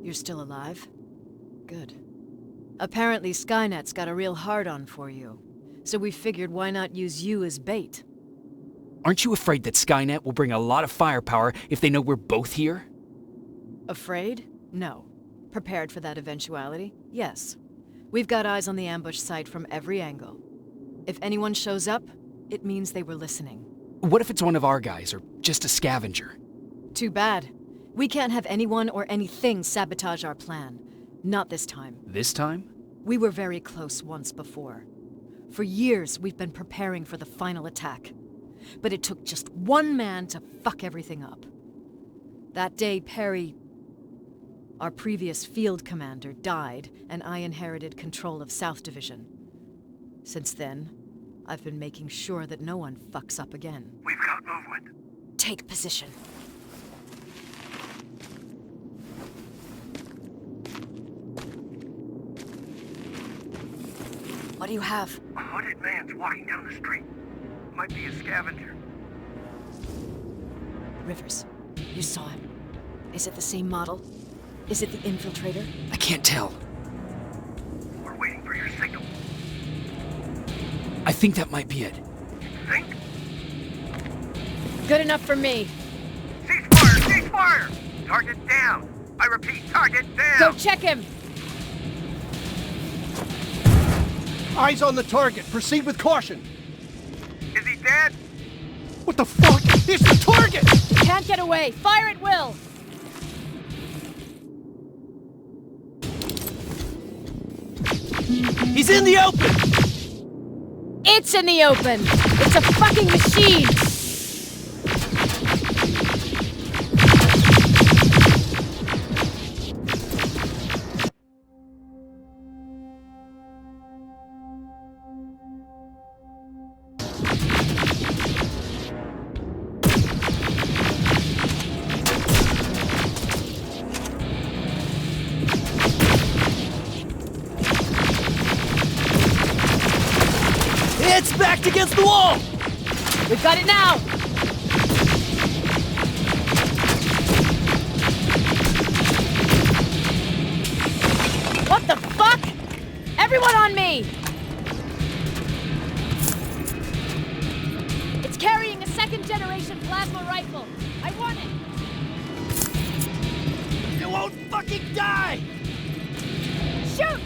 You're still alive? Good. Apparently Skynet's got a real hard-on for you, so we figured why not use you as bait. Aren't you afraid that Skynet will bring a lot of firepower if they know we're both here? Afraid? No. Prepared for that eventuality? Yes. We've got eyes on the ambush site from every angle. If anyone shows up, it means they were listening. What if it's one of our guys, or just a scavenger? Too bad. We can't have anyone or anything sabotage our plan. Not this time. This time? We were very close once before. For years, we've been preparing for the final attack. But it took just one man to fuck everything up. That day, Perry, our previous field commander, died, and I inherited control of South Division. Since then, I've been making sure that no one fucks up again. We've got movement. Take position. What do you have? A hooded man's walking down the street. Might be a scavenger. Rivers, you saw him. Is it the same model? Is it the infiltrator? I can't tell. We're waiting for your signal. I think that might be it. Think? Good enough for me. Cease fire! Cease fire! Target down! I repeat, target down! Go check him! Eyes on the target. Proceed with caution. Is he dead? What the fuck? It's the target! Can't get away. Fire at will! He's in the open! It's in the open! It's a fucking machine! It's backed against the wall! We've got it now! What the fuck? Everyone on me! It's carrying a second-generation plasma rifle. I want it! You won't fucking die! Shoot!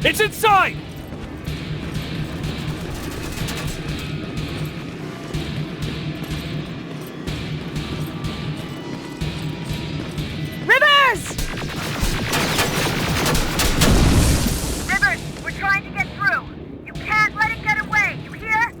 It's inside! Rivers! Rivers, we're trying to get through. You can't let it get away, you hear?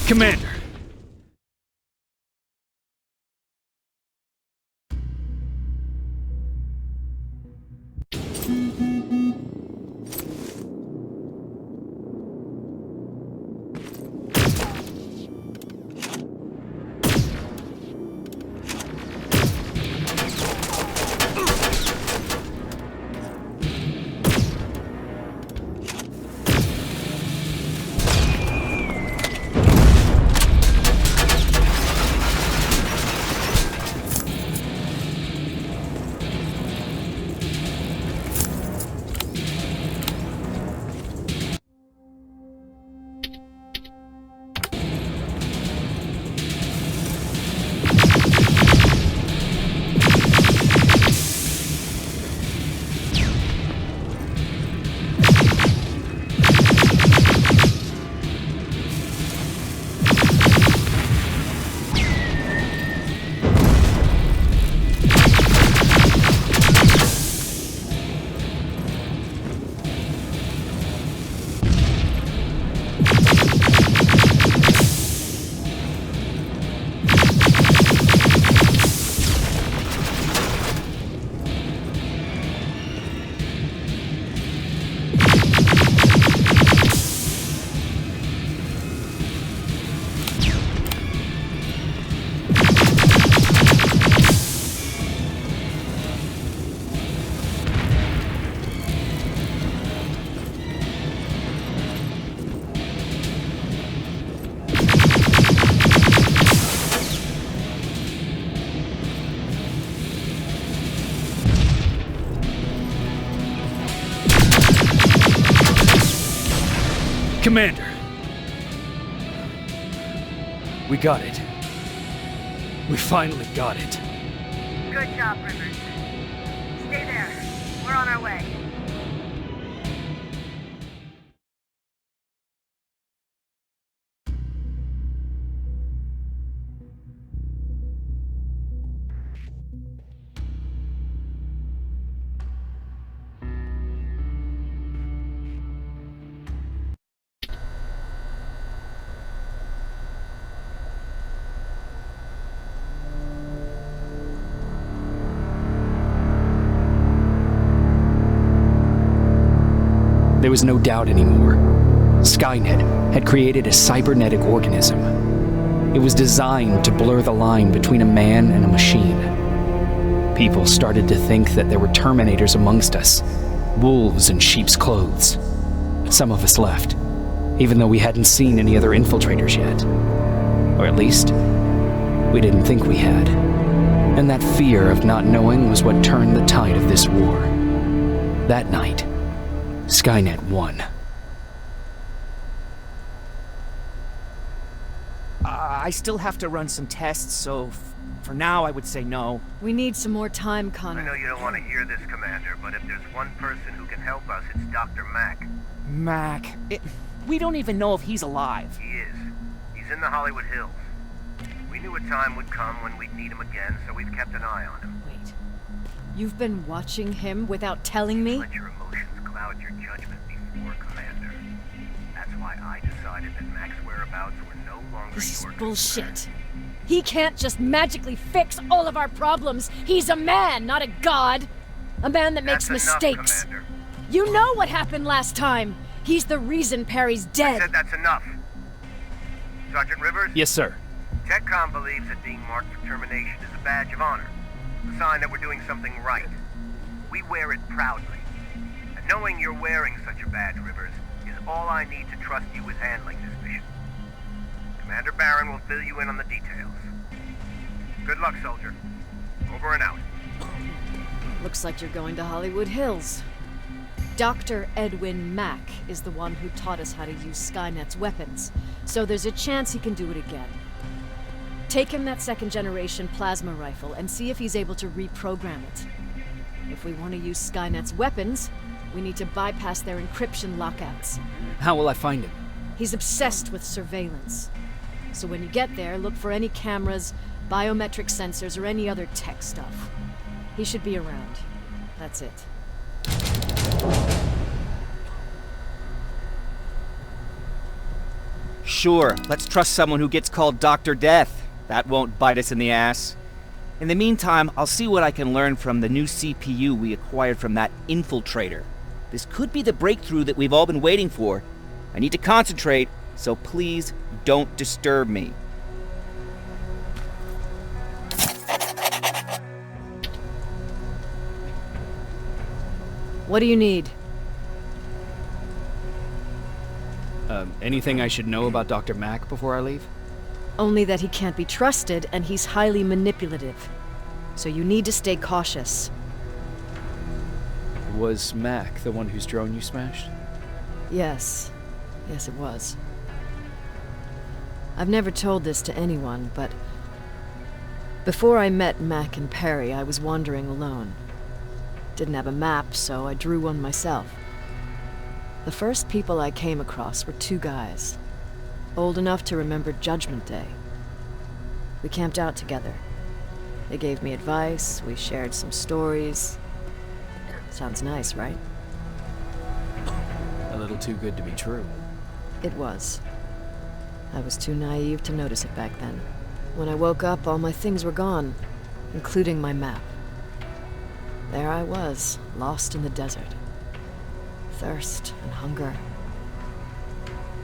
Commander. Commander. We got it. We finally got it. Good job, Rivers. Stay there. We're on our way. There was no doubt anymore. Skynet had created a cybernetic organism. It was designed to blur the line between a man and a machine. People started to think that there were Terminators amongst us, wolves in sheep's clothes. Some of us left, even though we hadn't seen any other infiltrators yet. Or at least, we didn't think we had. And that fear of not knowing was what turned the tide of this war. That night, Skynet won. I still have to run some tests, so for now I would say no. We need some more time, I Connor. know you don't want to hear this, Commander, but if there's one person who can help us, it's Dr. Mack. Mac, we don't even know if he's alive. He is. He's in the Hollywood Hills. We knew a time would come when we'd need him again, so we've kept an eye on him. Wait. You've been watching him without telling me? Let your emotions cloud your judgment before, Commander. That's why I decided that Mack's whereabouts were no longer This is your bullshit. concern. He can't just magically fix all of our problems. He's a man, not a god. A man that makes That's enough, mistakes. Commander. You know what happened last time. He's the reason Perry's I dead. said that's enough. Sergeant Rivers? Yes, sir. TechCom believes that being marked for termination is a badge of honor. A sign that we're doing something right. We wear it proudly. And knowing you're wearing such a badge, Rivers, is all I need to trust you with handling this mission. Commander Barron will fill you in on the details. Good luck, soldier. Over and out. Looks like you're going to Hollywood Hills. Dr. Edwin Mack is the one who taught us how to use Skynet's weapons, so there's a chance he can do it again. Take him that second-generation plasma rifle and see if he's able to reprogram it. If we want to use Skynet's weapons, we need to bypass their encryption lockouts. How will I find him? He's obsessed with surveillance. So when you get there, look for any cameras, biometric sensors, or any other tech stuff. He should be around. That's it. Sure, let's trust someone who gets called Dr. Death. That won't bite us in the ass. In the meantime, I'll see what I can learn from the new CPU we acquired from that infiltrator. This could be the breakthrough that we've all been waiting for. I need to concentrate, so please don't disturb me. What do you need? Anything I should know about Dr. Mack before I leave? Only that he can't be trusted and he's highly manipulative. So you need to stay cautious. Was Mack the one whose drone you smashed? Yes. Yes, it was. I've never told this to anyone, but before I met Mac and Perry, I was wandering alone. Didn't have a map, so I drew one myself. The first people I came across were two guys, old enough to remember Judgment Day. We camped out together. They gave me advice, we shared some stories. Sounds nice, right? A little too good to be true. It was. I was too naive to notice it back then. When I woke up, all my things were gone, including my map. There I was, lost in the desert. Thirst and hunger.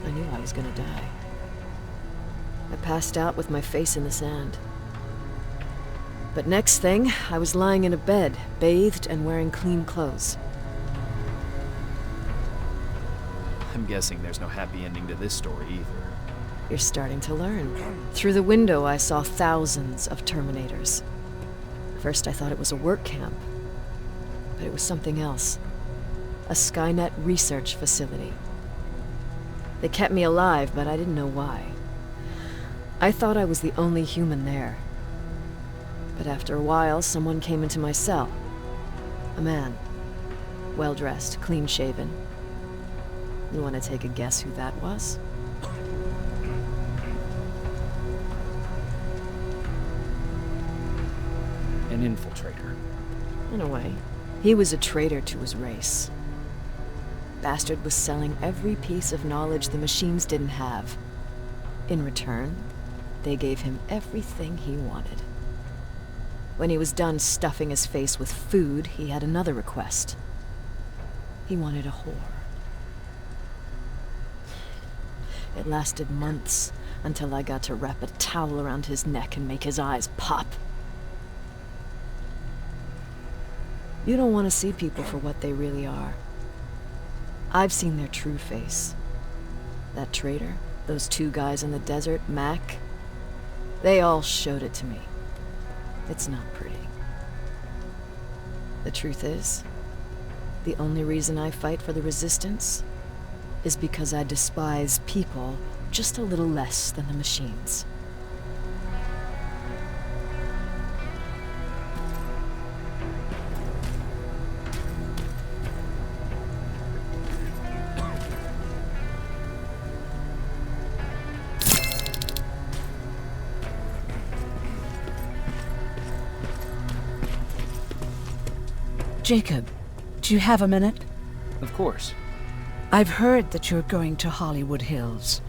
I knew I was gonna die. I passed out with my face in the sand. But next thing, I was lying in a bed, bathed and wearing clean clothes. I'm guessing there's no happy ending to this story either. You're starting to learn. Through the window, I saw thousands of Terminators. First, I thought it was a work camp, but it was something else. A Skynet research facility. They kept me alive, but I didn't know why. I thought I was the only human there. But after a while, someone came into my cell. A man. Well-dressed, clean-shaven. You want to take a guess who that was? An infiltrator. In a way. He was a traitor to his race. Bastard was selling every piece of knowledge the machines didn't have. In return, they gave him everything he wanted. When he was done stuffing his face with food, he had another request. He wanted a whore. It lasted months, until I got to wrap a towel around his neck and make his eyes pop. You don't want to see people for what they really are. I've seen their true face. That traitor, those two guys in the desert, Mac, they all showed it to me. It's not pretty. The truth is, the only reason I fight for the Resistance is because I despise people just a little less than the machines. Jacob, do you have a minute? Of course. I've heard that you're going to Hollywood Hills.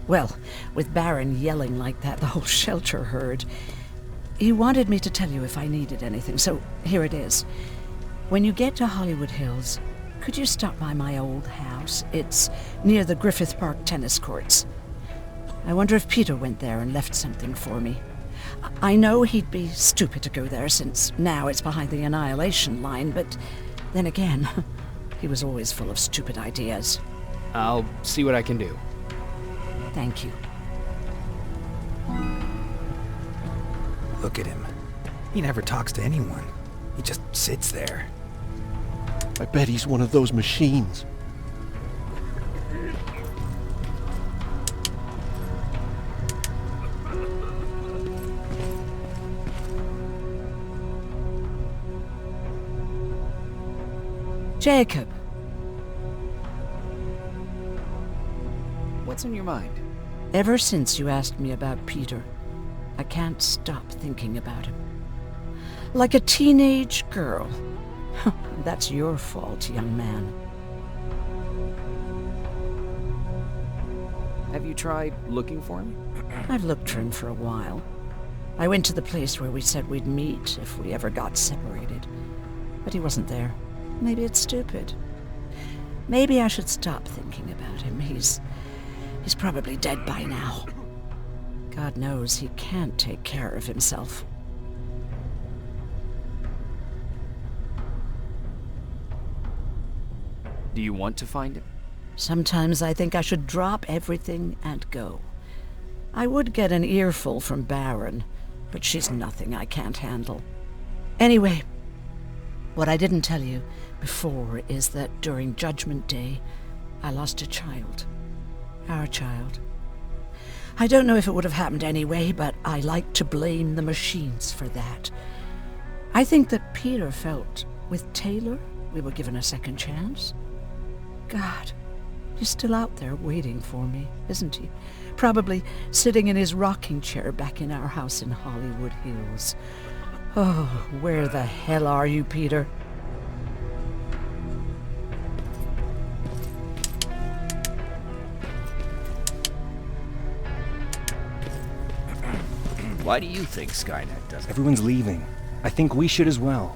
Well, with Baron yelling like that, the whole shelter heard. He wanted me to tell you if I needed anything, so here it is. When you get to Hollywood Hills, could you stop by my old house? It's near the Griffith Park tennis courts. I wonder if Peter went there and left something for me. I know he'd be stupid to go there since now it's behind the Annihilation Line, but then again, he was always full of stupid ideas. I'll see what I can do. Thank you. Look at him. He never talks to anyone. He just sits there. I bet he's one of those machines. Jacob. What's on your mind? Ever since you asked me about Peter, I can't stop thinking about him. Like a teenage girl. That's your fault, young man. Have you tried looking for him? I've looked for him for a while. I went to the place where we said we'd meet if we ever got separated. But he wasn't there. Maybe it's stupid. Maybe I should stop thinking about him. He's probably dead by now. God knows he can't take care of himself. Do you want to find him? Sometimes I think I should drop everything and go. I would get an earful from Baron, but she's nothing I can't handle. Anyway, what I didn't tell you before is that during Judgment Day, I lost a child. Our child. I don't know if it would have happened anyway, but I like to blame the machines for that. I think that Peter felt with Taylor we were given a second chance. God, he's still out there waiting for me, isn't he? Probably sitting in his rocking chair back in our house in Hollywood Hills. Oh, where the hell are you, Peter? Why do you think Skynet does it? Everyone's leaving. I think we should as well.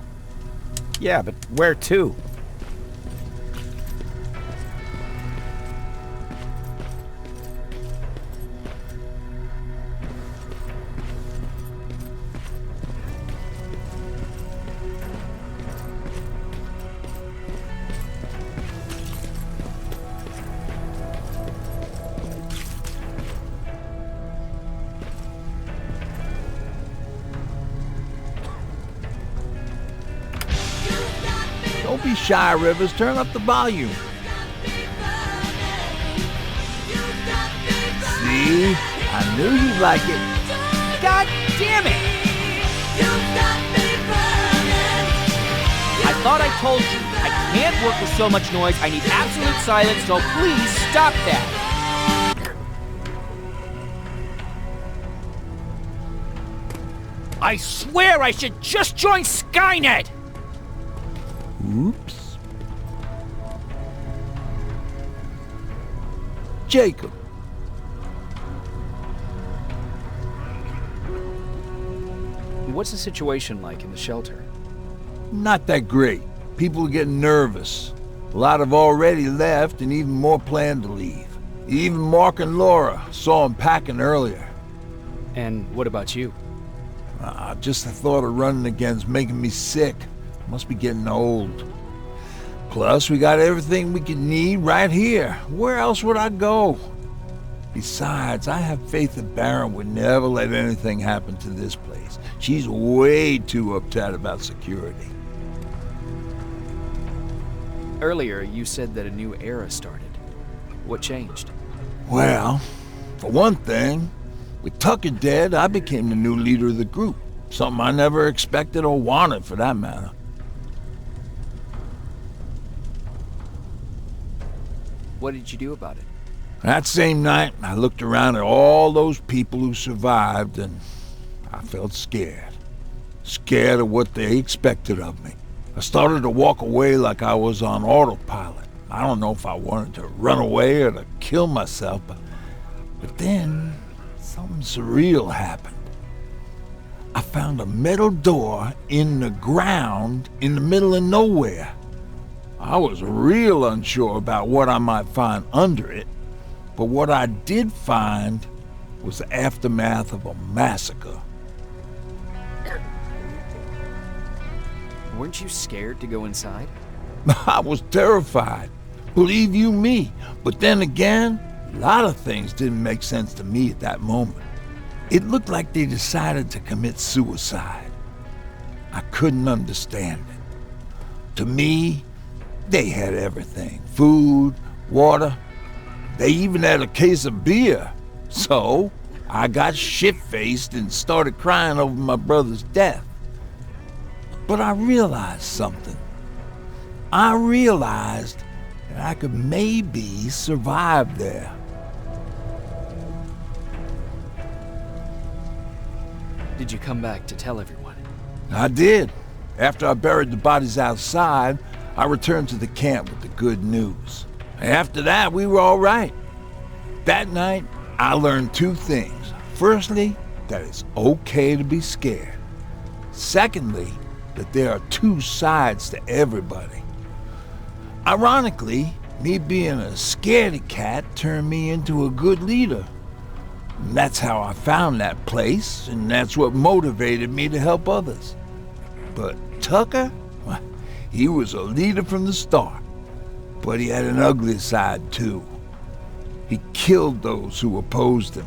Yeah, but where to? Don't be shy, Rivers. Turn up the volume. See? I knew you'd like it. God damn it! I thought I told you, I can't work with so much noise. I need absolute silence, so please stop that. I swear I should just join Skynet! Oops. Jacob. What's the situation like in the shelter? Not that great. People are getting nervous. A lot have already left, and even more plan to leave. Even Mark and Laura saw him packing earlier. And what about you? Just the thought of running again's making me sick. Must be getting old. Plus, we got everything we could need right here. Where else would I go? Besides, I have faith that Baron would never let anything happen to this place. She's way too uptight about security. Earlier, you said that a new era started. What changed? Well, for one thing, with Tucker dead, I became the new leader of the group. Something I never expected or wanted, for that matter. What did you do about it? That same night, I looked around at all those people who survived, and I felt scared. Scared of what they expected of me. I started to walk away like I was on autopilot. I don't know if I wanted to run away or to kill myself, but then something surreal happened. I found a metal door in the ground in the middle of nowhere. I was real unsure about what I might find under it, but what I did find was the aftermath of a massacre. Weren't you scared to go inside? I was terrified, believe you me, but then again, a lot of things didn't make sense to me at that moment. It looked like they decided to commit suicide. I couldn't understand it. To me, they had everything. Food, water. They even had a case of beer. So, I got shit-faced and started crying over my brother's death. But I realized something. I realized that I could maybe survive there. Did you come back to tell everyone? I did. After I buried the bodies outside, I returned to the camp with the good news. After that, we were all right. That night, I learned two things. Firstly, that it's okay to be scared. Secondly, that there are two sides to everybody. Ironically, me being a scaredy cat turned me into a good leader. And that's how I found that place, and that's what motivated me to help others. But Tucker, well, he was a leader from the start. But he had an ugly side too. He killed those who opposed him.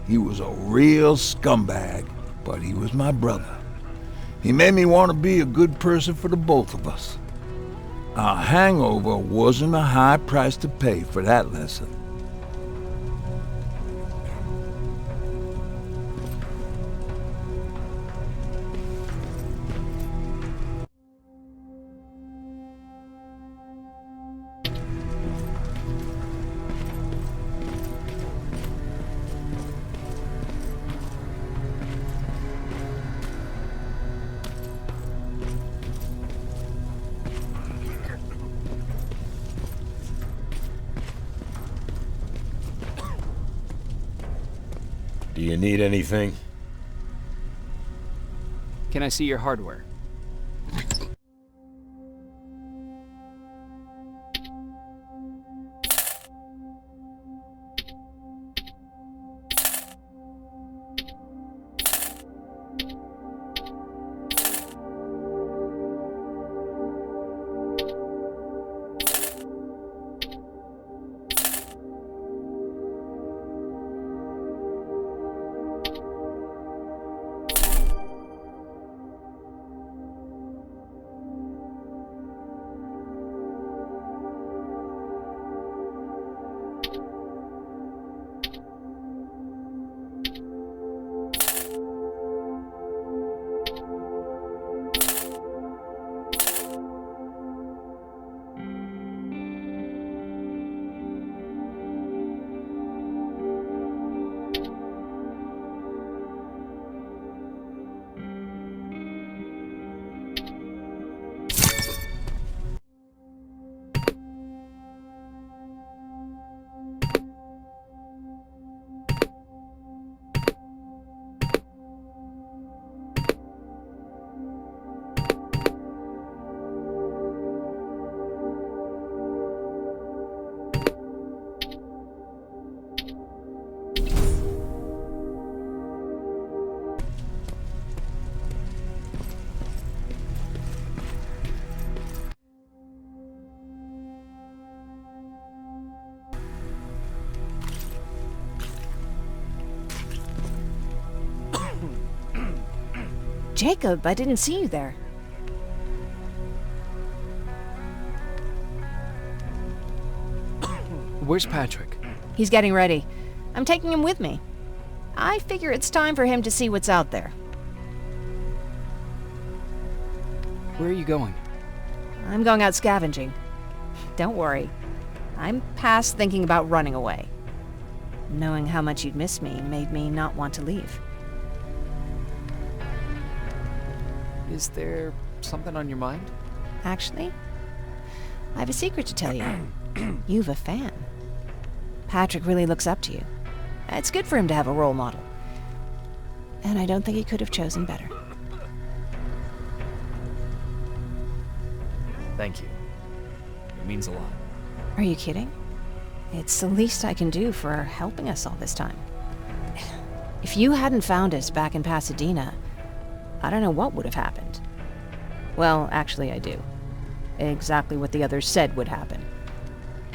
He was a real scumbag, but he was my brother. He made me want to be a good person for the both of us. Our hangover wasn't a high price to pay for that lesson. Do you need anything? Can I see your hardware? Jacob, I didn't see you there. Where's Patrick? He's getting ready. I'm taking him with me. I figure it's time for him to see what's out there. Where are you going? I'm going out scavenging. Don't worry. I'm past thinking about running away. Knowing how much you'd miss me made me not want to leave. Is there something on your mind? Actually, I have a secret to tell you. You've a fan. Patrick really looks up to you. It's good for him to have a role model. And I don't think he could have chosen better. Thank you. It means a lot. Are you kidding? It's the least I can do for helping us all this time. If you hadn't found us back in Pasadena, I don't know what would have happened. Well, actually I do. Exactly what the others said would happen.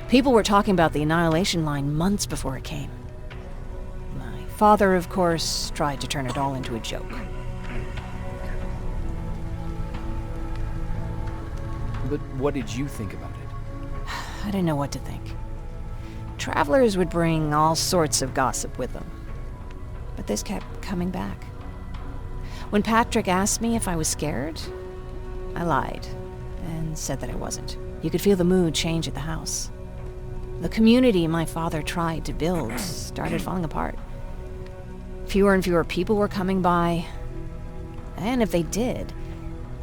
People were talking about the Annihilation Line months before it came. My father, of course, tried to turn it all into a joke. But what did you think about it? I didn't know what to think. Travelers would bring all sorts of gossip with them. But this kept coming back. When Patrick asked me if I was scared, I lied and said that I wasn't. You could feel the mood change at the house. The community my father tried to build started falling apart. Fewer and fewer people were coming by, and if they did,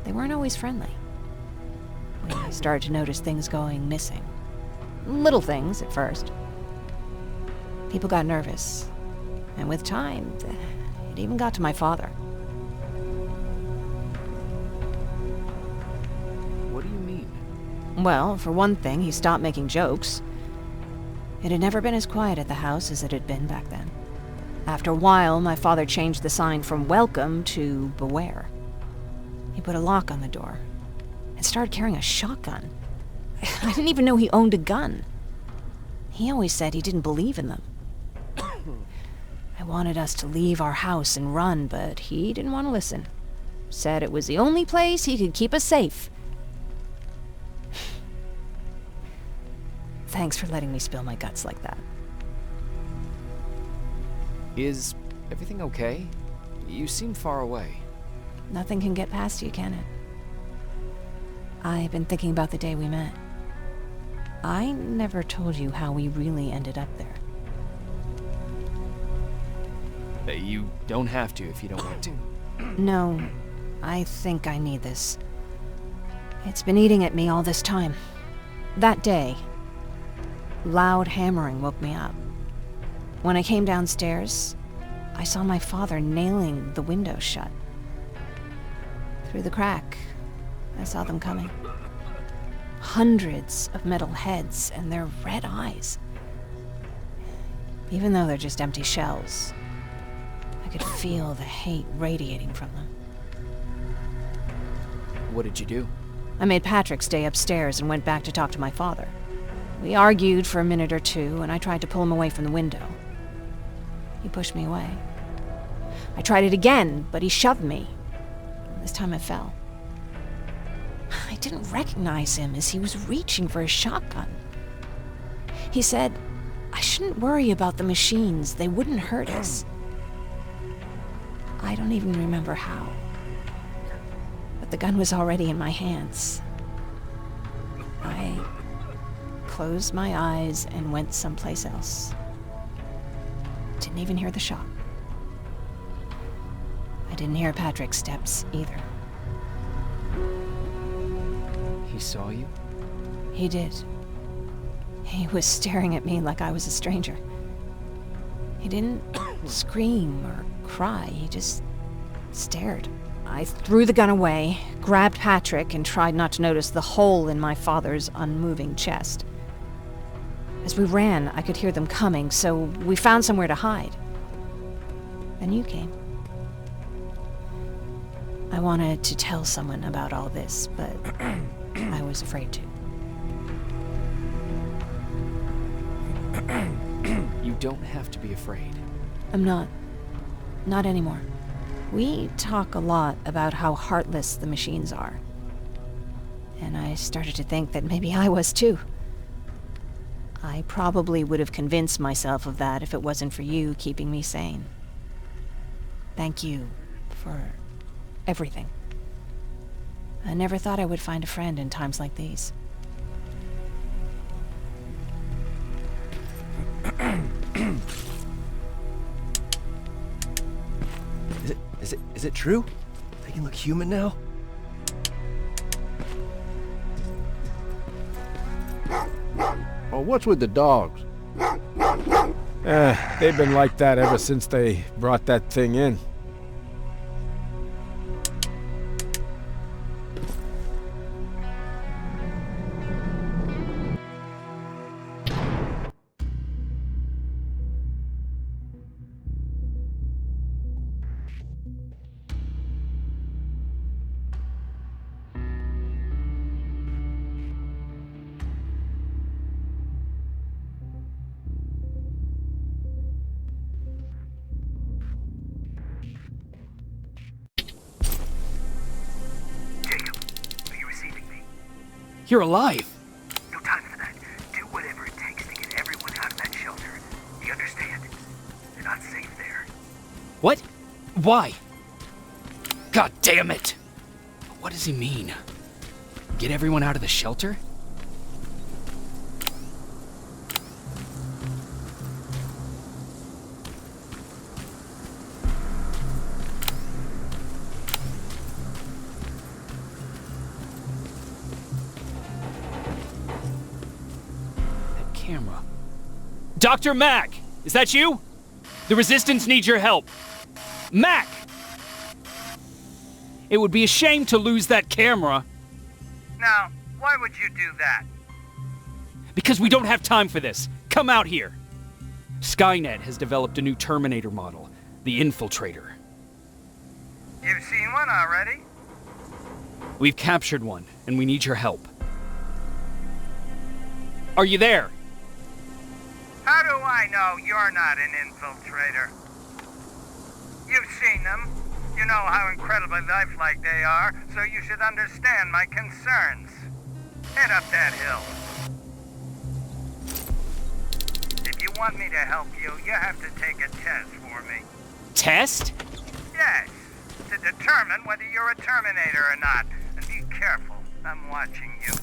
they weren't always friendly. We started to notice things going missing. Little things at first. People got nervous. And with time, it even got to my father. What do you mean? Well, for one thing, he stopped making jokes. It had never been as quiet at the house as it had been back then. After a while, my father changed the sign from welcome to beware. He put a lock on the door and started carrying a shotgun. I didn't even know he owned a gun. He always said he didn't believe in them. I wanted us to leave our house and run, but he didn't want to listen. Said it was the only place he could keep us safe. Thanks for letting me spill my guts like that. Is everything okay? You seem far away. Nothing can get past you, can it? I've been thinking about the day we met. I never told you how we really ended up there. You don't have to if you don't want to. No, I think I need this. It's been eating at me all this time. That day, loud hammering woke me up. When I came downstairs, I saw my father nailing the window shut. Through the crack, I saw them coming. Hundreds of metal heads and their red eyes. Even though they're just empty shells, I could feel the hate radiating from them. What did you do? I made Patrick stay upstairs and went back to talk to my father. We argued for a minute or two, and I tried to pull him away from the window. He pushed me away. I tried it again, but he shoved me. This time I fell. I didn't recognize him as he was reaching for his shotgun. He said, I shouldn't worry about the machines. They wouldn't hurt us. I don't even remember how. But the gun was already in my hands. I closed my eyes and went someplace else. Didn't even hear the shot. I didn't hear Patrick's steps either. He saw you? He did. He was staring at me like I was a stranger. He didn't scream or cry, he just stared. I threw the gun away, grabbed Patrick, and tried not to notice the hole in my father's unmoving chest. As we ran, I could hear them coming, so we found somewhere to hide. Then you came. I wanted to tell someone about all this, but I was afraid to. You don't have to be afraid. I'm not. Not anymore. We talk a lot about how heartless the machines are. And I started to think that maybe I was too. I probably would have convinced myself of that if it wasn't for you keeping me sane. Thank you for everything. I never thought I would find a friend in times like these. Is it true? They can look human now? Well, what's with the dogs? They've been like that ever since they brought that thing in. You're alive! No time for that. Do whatever it takes to get everyone out of that shelter. You understand? They're not safe there. What? Why? God damn it! What does he mean? Get everyone out of the shelter? Camera. Dr. Mack! Is that you? The Resistance needs your help. Mac! It would be a shame to lose that camera. Now, why would you do that? Because we don't have time for this. Come out here. Skynet has developed a new Terminator model, the Infiltrator. You've seen one already? We've captured one, and we need your help. Are you there? How do I know you're not an infiltrator? You've seen them. You know how incredibly lifelike they are, so you should understand my concerns. Head up that hill. If you want me to help you, you have to take a test for me. Test? Yes, to determine whether you're a Terminator or not. And be careful, I'm watching you.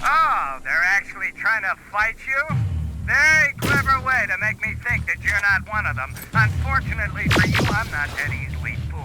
Oh, they're actually trying to fight you? Very clever way to make me think that you're not one of them. Unfortunately for you, I'm not that easily fooled.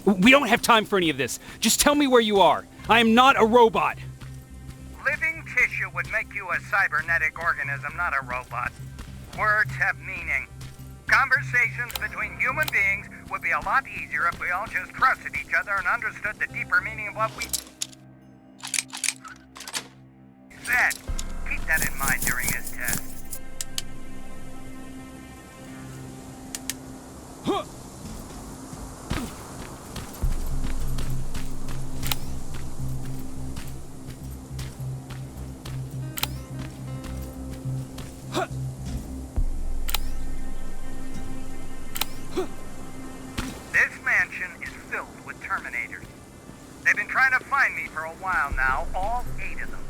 We don't have time for any of this. Just tell me where you are. I am not a robot. Living tissue would make you a cybernetic organism, not a robot. Words have meaning. Conversations between human beings would be a lot easier if we all just trusted each other and understood the deeper meaning of what we said. Keep that in mind during this test. This mansion is filled with Terminators. They've been trying to find me for a while now, all 8 of them.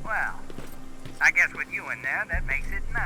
Well, I guess with you in there, that makes it 9.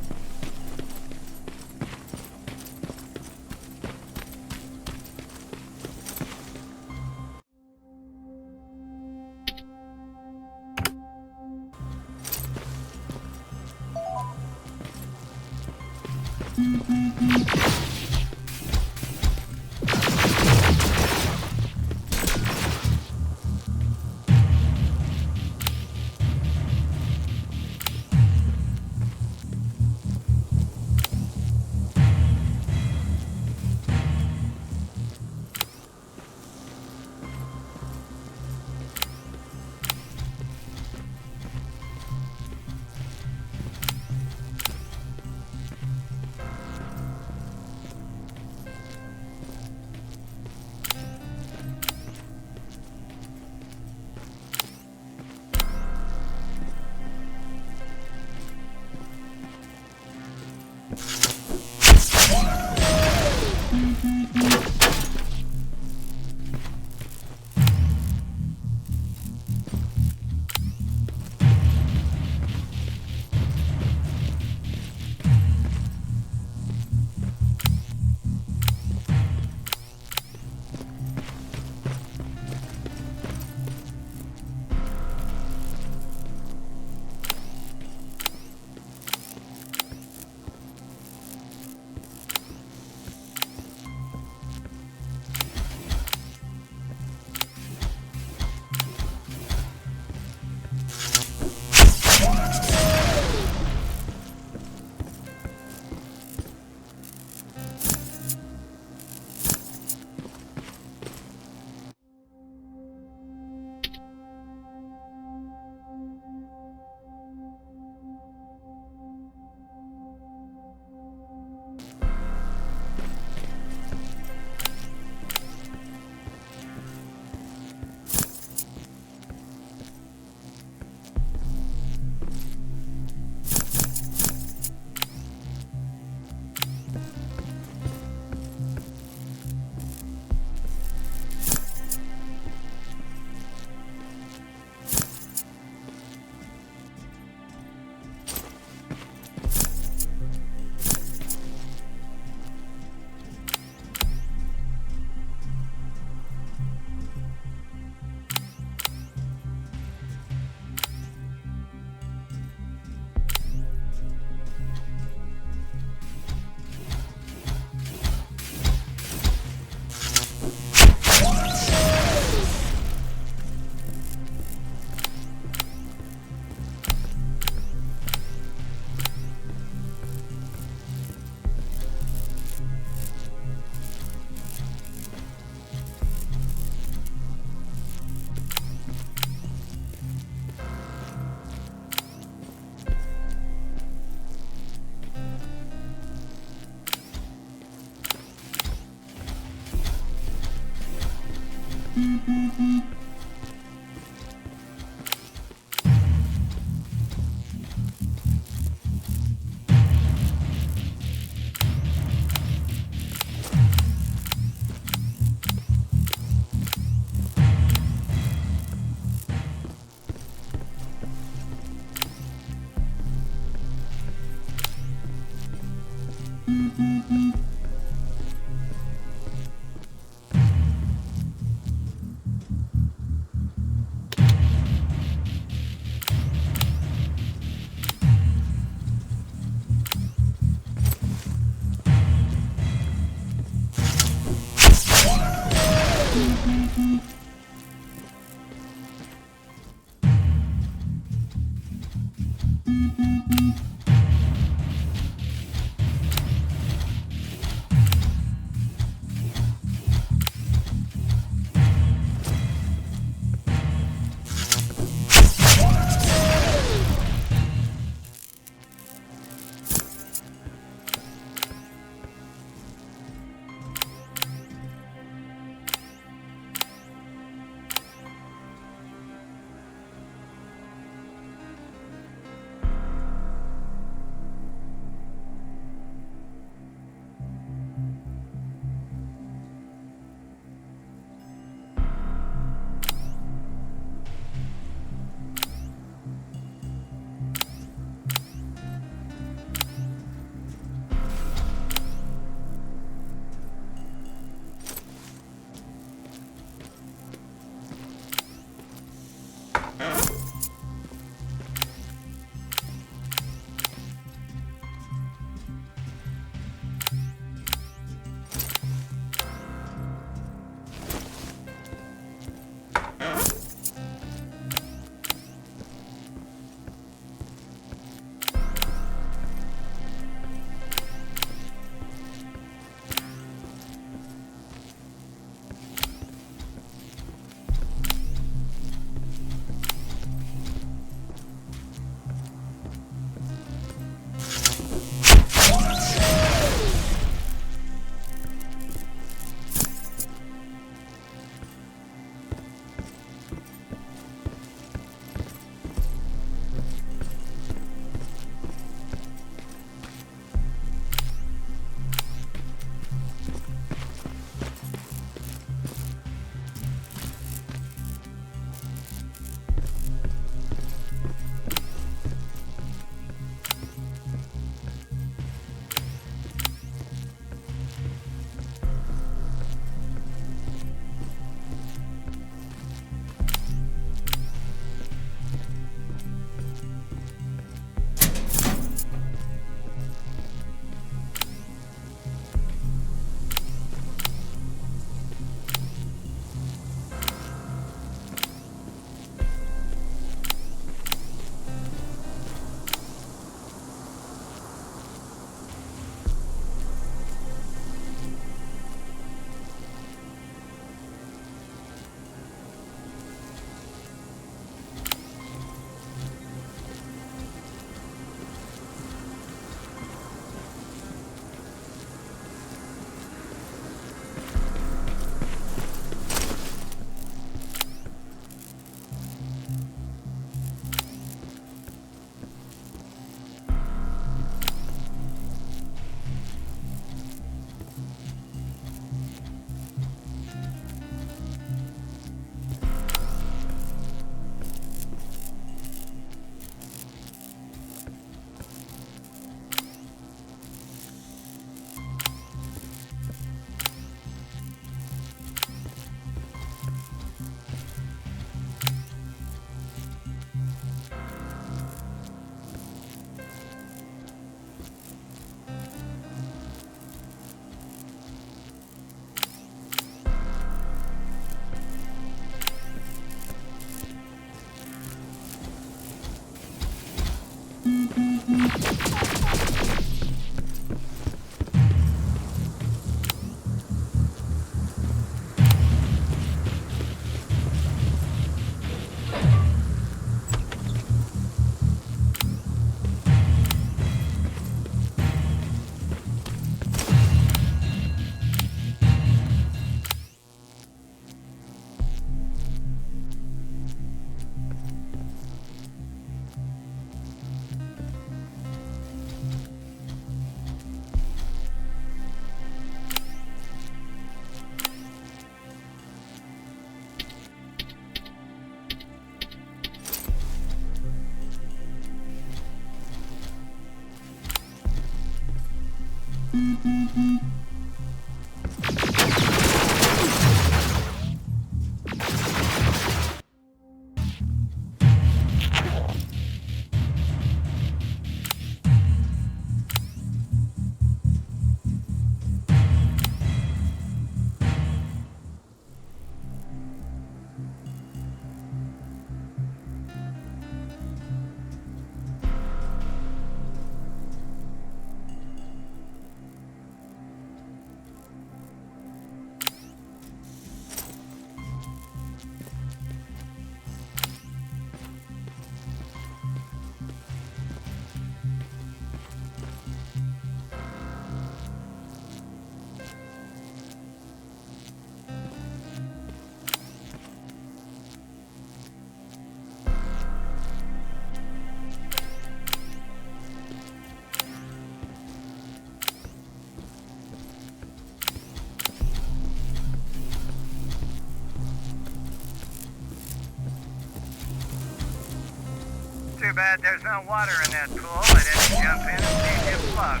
Too bad there's no water in that pool. I didn't jump in and see if you float.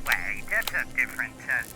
Wait, that's a different test.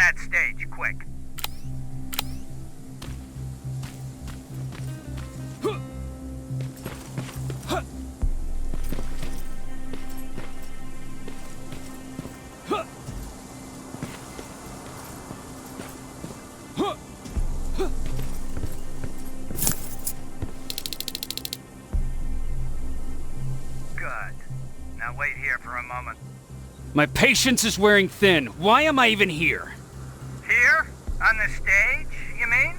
that stage, quick. Good. Now wait here for a moment. My patience is wearing thin. Why am I even here? Here? On the stage, you mean?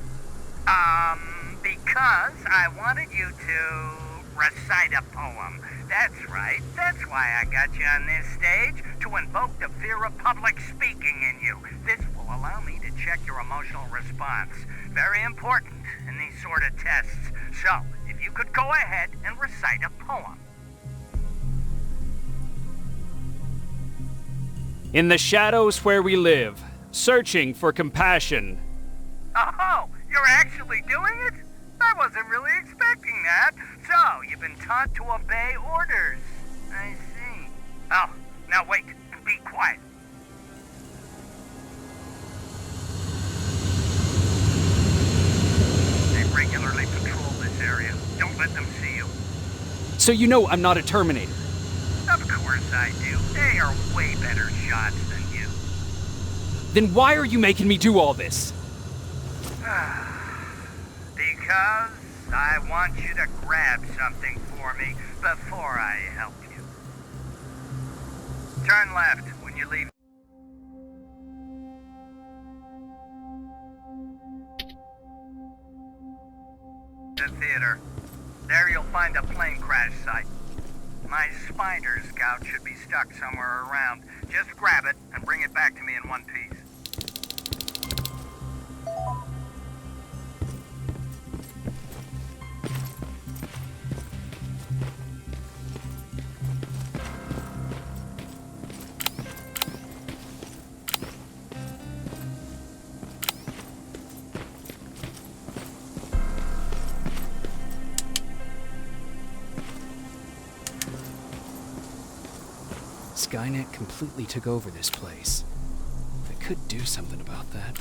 Because I wanted you to recite a poem. That's right. That's why I got you on this stage, to invoke the fear of public speaking in you. This will allow me to check your emotional response. Very important in these sort of tests. So, if you could go ahead and recite a poem. In the shadows where we live, searching for compassion. Oh, you're actually doing it? I wasn't really expecting that. So, you've been taught to obey orders. I see. Oh, now wait and be quiet. They regularly patrol this area. Don't let them see you. So you know I'm not a Terminator. Of course I do. They are way better shots than you. Then why are you making me do all this? Because I want you to grab something for me before I help you. Turn left when you leave the theater. There you'll find a plane crash site. My spider scout should be stuck somewhere around. Just grab it and bring it back to me in one piece. Skynet completely took over this place. I could do something about that.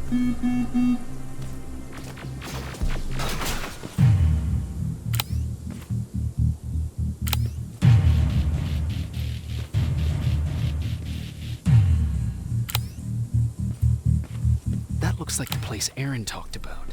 That looks like the place Aaron talked about.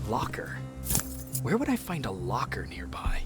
Locker. Where would I find a locker nearby?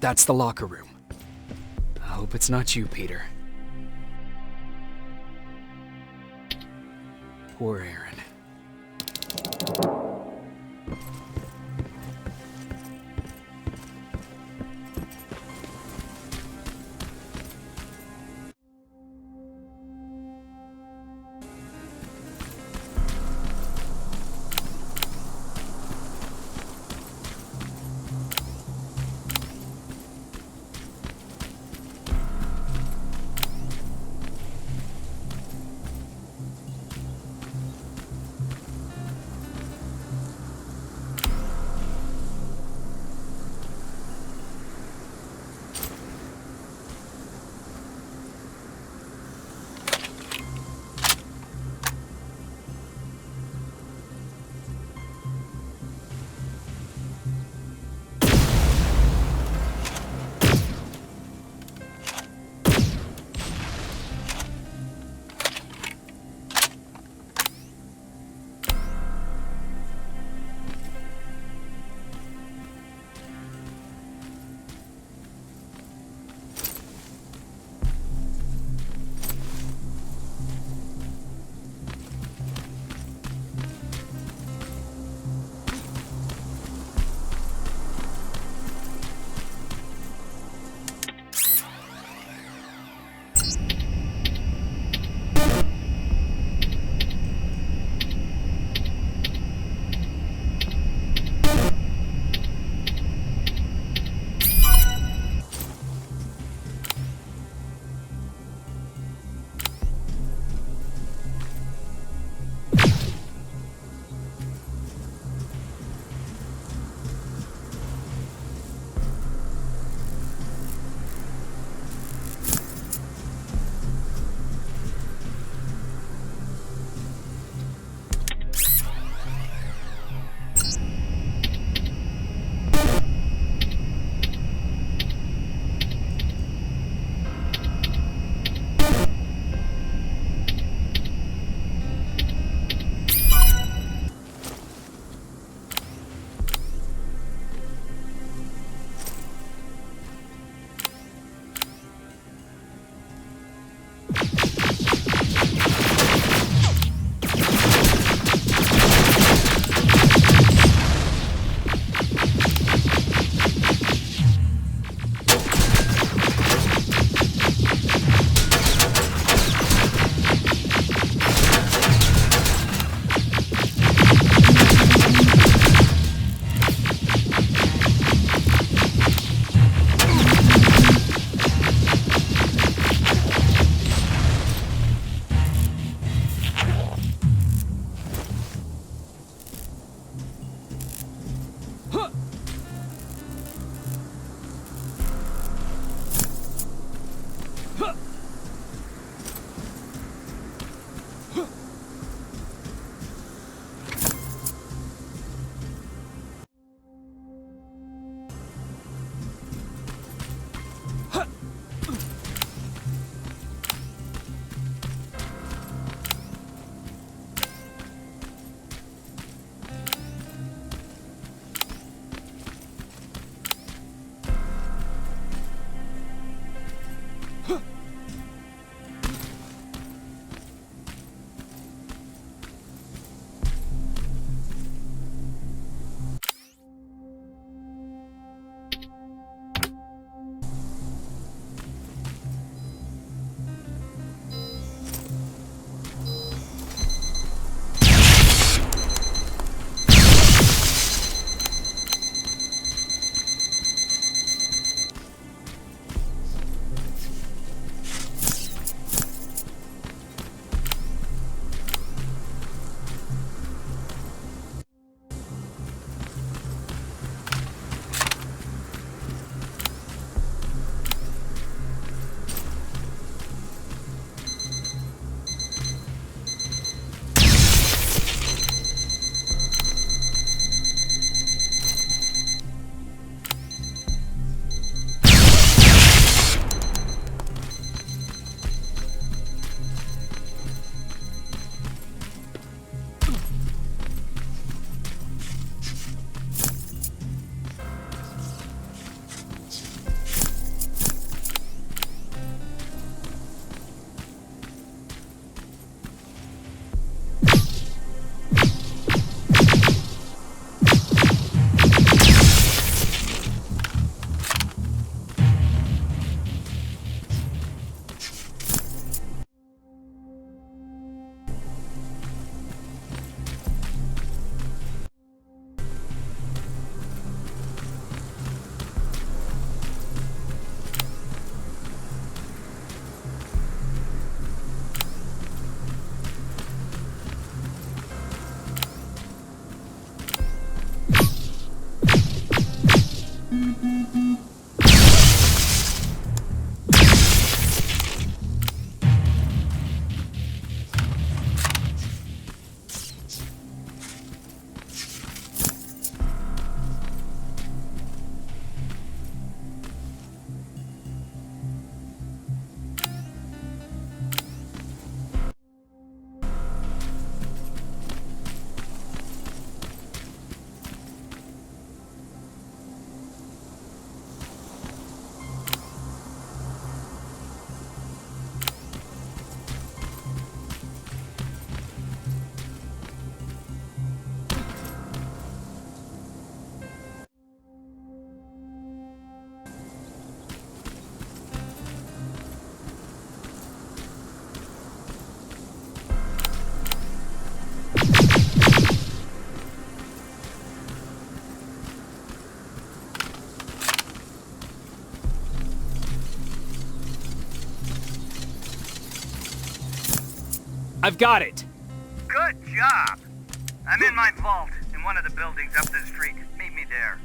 That's the locker room. I hope it's not you, Peter. Poor Aaron. I've got it. Good job. I'm in my vault in one of the buildings up the street. Meet me there.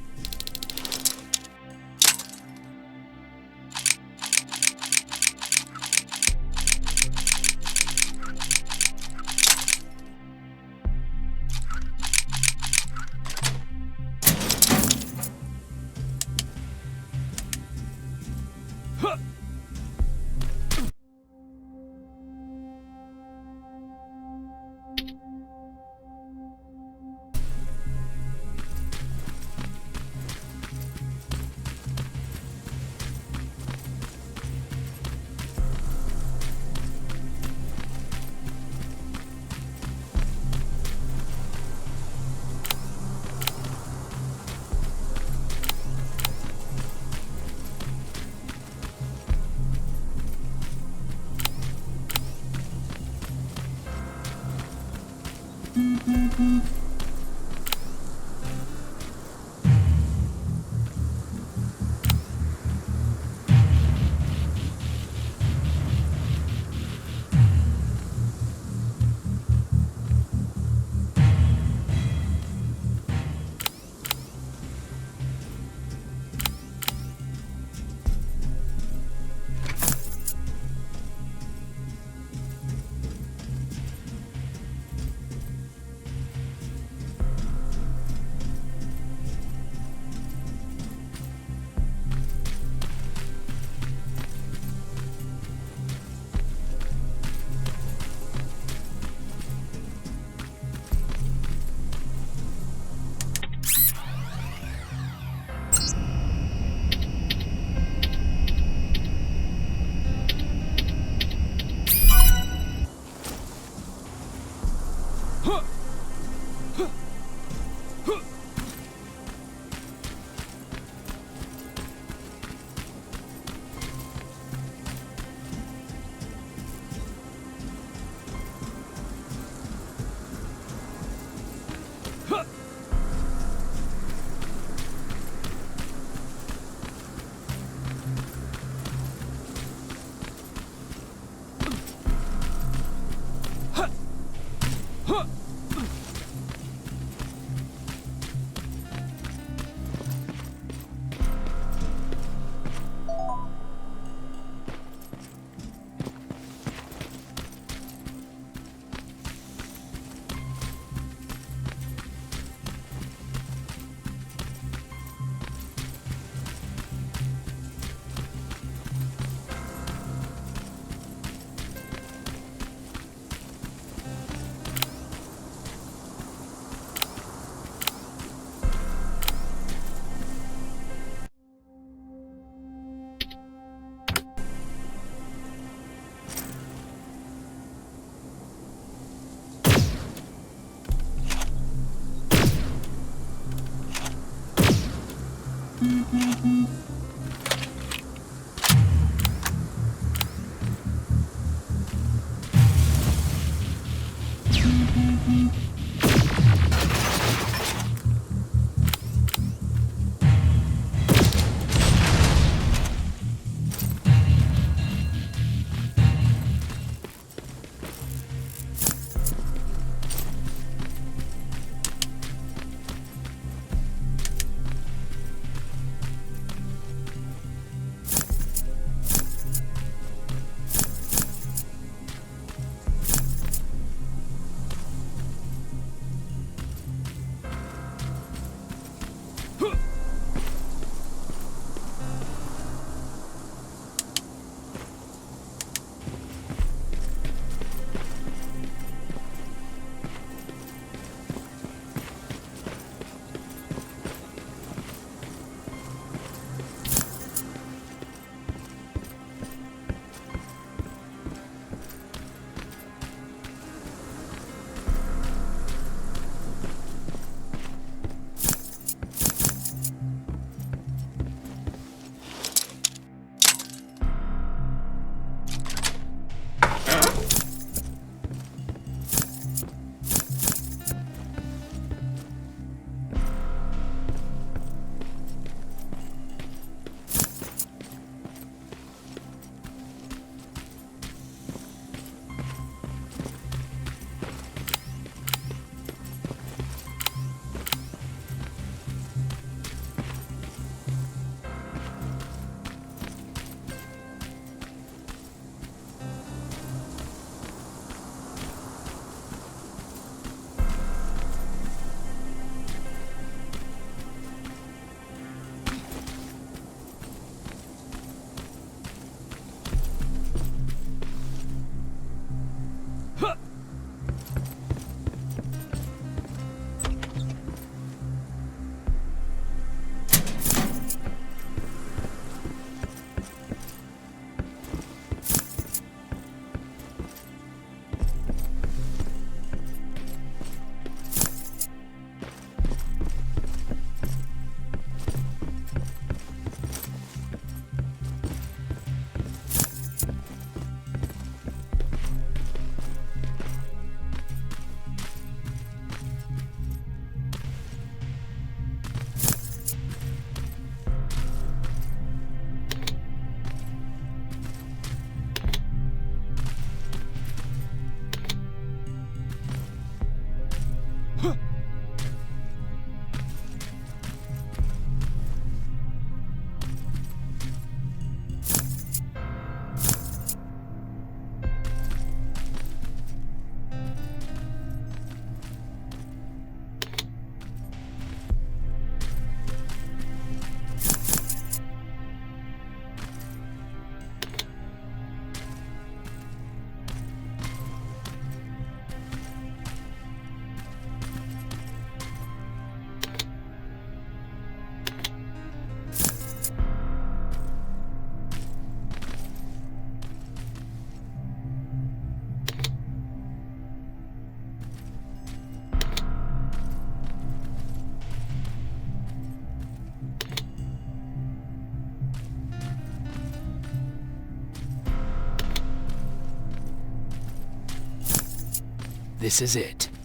This is it.